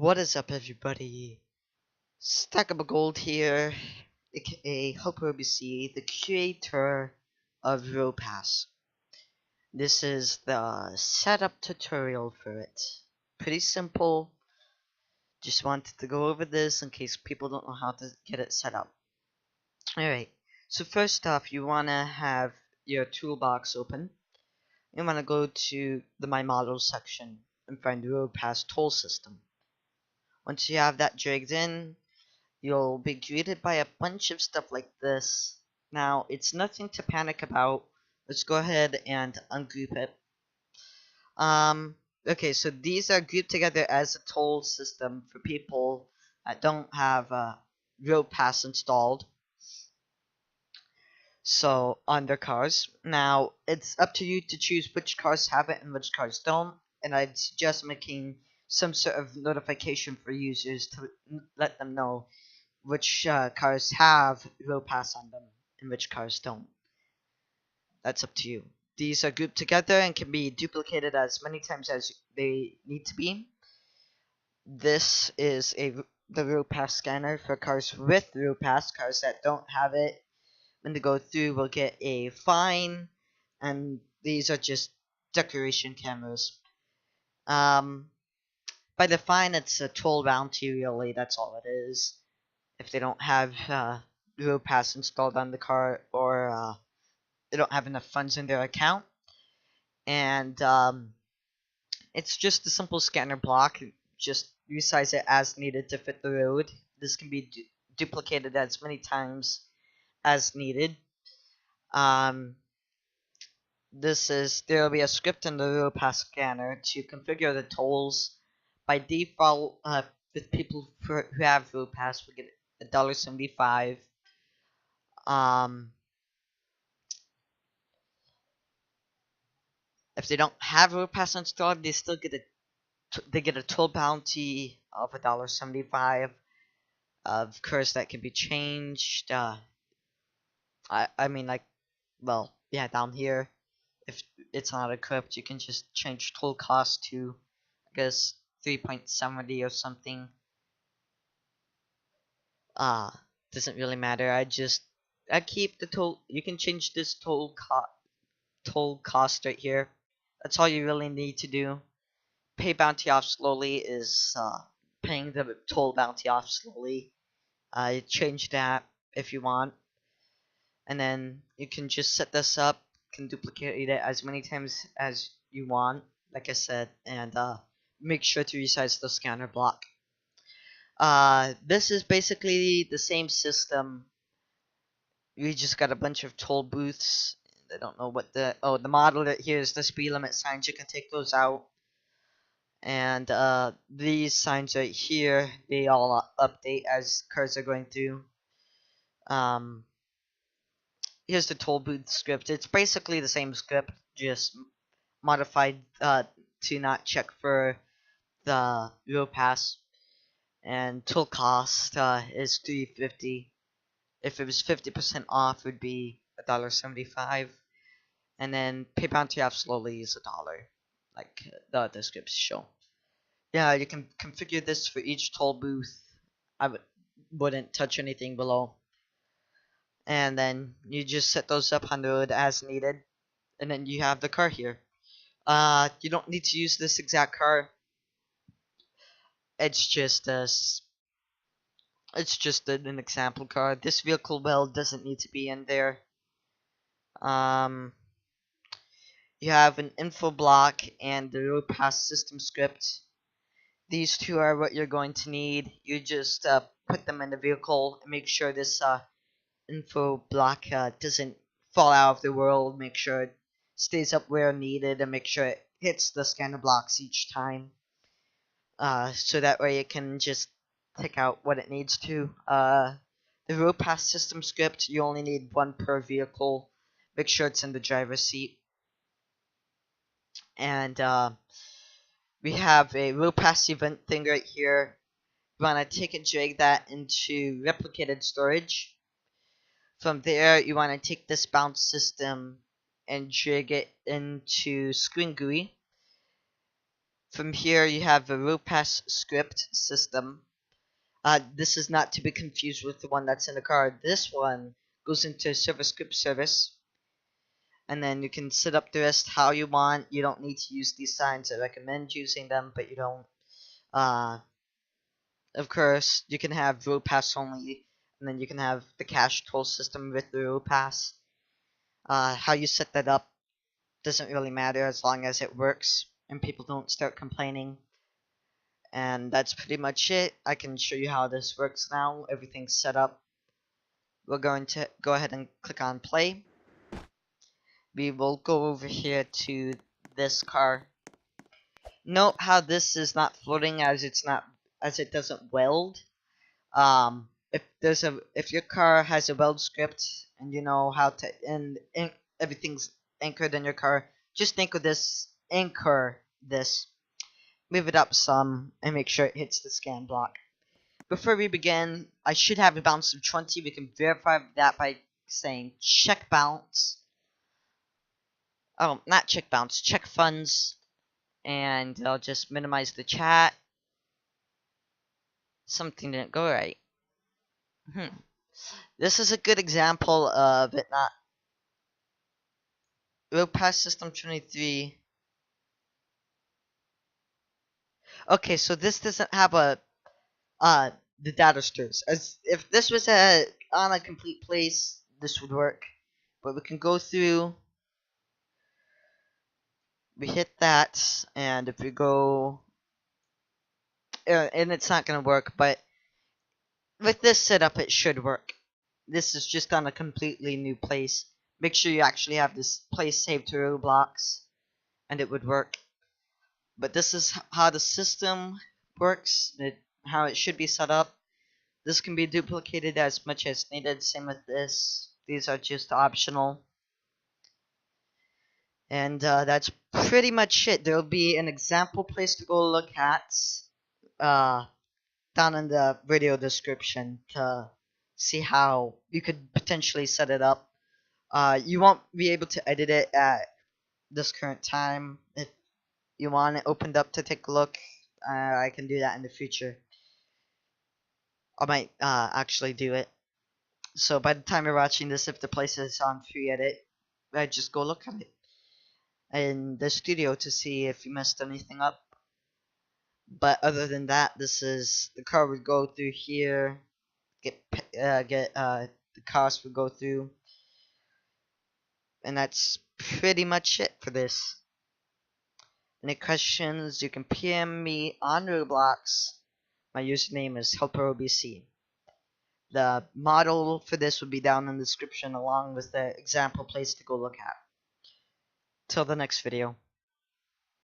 What is up, everybody? Stackable Gold here, aka Hopper BC, the creator of RoPass. This is the setup tutorial for it. Pretty simple. Just wanted to go over this in case people don't know how to get it set up. Alright, so first off, you want to have your toolbox open. You want to go to the My Models section and find the RoPass tool system. Once you have that dragged in, you'll be greeted by a bunch of stuff like this. Now, it's nothing to panic about. Let's go ahead and ungroup it. Okay, so these are grouped together as a toll system for people that don't have RoPass installed. So, on their cars. Now, it's up to you to choose which cars have it and which cars don't. And I'd suggest making some sort of notification for users to let them know which cars have RoPass on them and which cars don't. That's up to you. These are grouped together and can be duplicated as many times as they need to be. This is the RoPass scanner for cars with RoPass. Cars that don't have it, when they go through, will get a fine, and these are just decoration cameras. By the fine, it's a toll bounty, really. That's all it is. If they don't have RoPass installed on the car, or they don't have enough funds in their account. And it's just a simple scanner block. Just resize it as needed to fit the road. This can be duplicated as many times as needed. There will be a script in the RoPass scanner to configure the tolls. By default, with people who have RoPass, we get $1.75. If they don't have RoPass installed, they still get a toll bounty of $1.75. Of course, that can be changed. I mean, like, well, yeah, down here, if it's not equipped, you can just change toll cost to, I guess, 3.70 or something. Doesn't really matter. I keep the toll. You can change this toll cost right here. That's all you really need to do. Pay bounty off slowly is paying the toll bounty off slowly. Change that if you want, and then you can just set this up. Can duplicate it as many times as you want, like I said, and make sure to resize the scanner block. This is basically the same system. We just got a bunch of toll booths. I don't know what the model that here is the speed limit signs. You can take those out. And these signs right here, they all update as cars are going through. Here's the toll booth script. It's basically the same script, just modified to not check for the RoPass. And toll cost is $3.50. If it was 50% off, it would be $1.75. And then pay bounty off slowly is $1, like the other scripts show. Yeah, you can configure this for each toll booth. I wouldn't touch anything below. And then you just set those up on the road as needed. And then you have the car here. You don't need to use this exact car. It's just an example car. This vehicle doesn't need to be in there. You have an info block and the RoPass system script. These two are what you're going to need. You just put them in the vehicle and make sure this info block doesn't fall out of the world. Make sure it stays up where needed, and make sure it hits the scanner blocks each time. So that way it can just pick out what it needs to. The RoPass system script, you only need one per vehicle. Make sure it's in the driver's seat. And we have a RoPass event thing right here. You want to take and drag that into replicated storage. From there, you want to take this bounce system and drag it into screen GUI. From here, you have the RoPass script system. This is not to be confused with the one that's in the car. This one goes into server script service, and then you can set up the rest how you want. You don't need to use these signs. I recommend using them, but you don't. Of course, you can have RoPass only, and then you can have the cash toll system with the RoPass. How you set that up doesn't really matter as long as it works and people don't start complaining. And that's pretty much it. I can show you how this works now. Everything's set up. We're going to go ahead and click on play. We will go over here to this car. Note how this is not floating as it doesn't weld. If your car has a weld script and you know how to and everything's anchored in your car, just anchor this, move it up some, and make sure it hits the scan block. Before we begin, I should have a bounce of 20. We can verify that by saying check bounce. Oh, not check bounce, check funds. And I'll just minimize the chat. Something didn't go right. This is a good example of it not. RoPass System 23. Okay, so this doesn't have the data stores. As if this was on a complete place, this would work. But we can go through. We hit that, and if we go, and it's not gonna work. But with this setup, it should work. This is just on a completely new place. Make sure you actually have this place saved to Roblox, and it would work. But this is how the system works, how it should be set up. This can be duplicated as much as needed. Same with this. These are just optional. And that's pretty much it. There will be an example place to go look at down in the video description to see how you could potentially set it up. You won't be able to edit it at this current time. If you want it opened up to take a look, I can do that in the future. I might actually do it. So by the time you're watching this, if the place is on free edit, just go look at it in the studio to see if you messed anything up. But other than that, this is the car would go through here. The cars would go through, and that's pretty much it for this. Any questions? You can PM me on Roblox. My username is HelperOBC. The model for this would be down in the description along with the example place to go look at. Till the next video.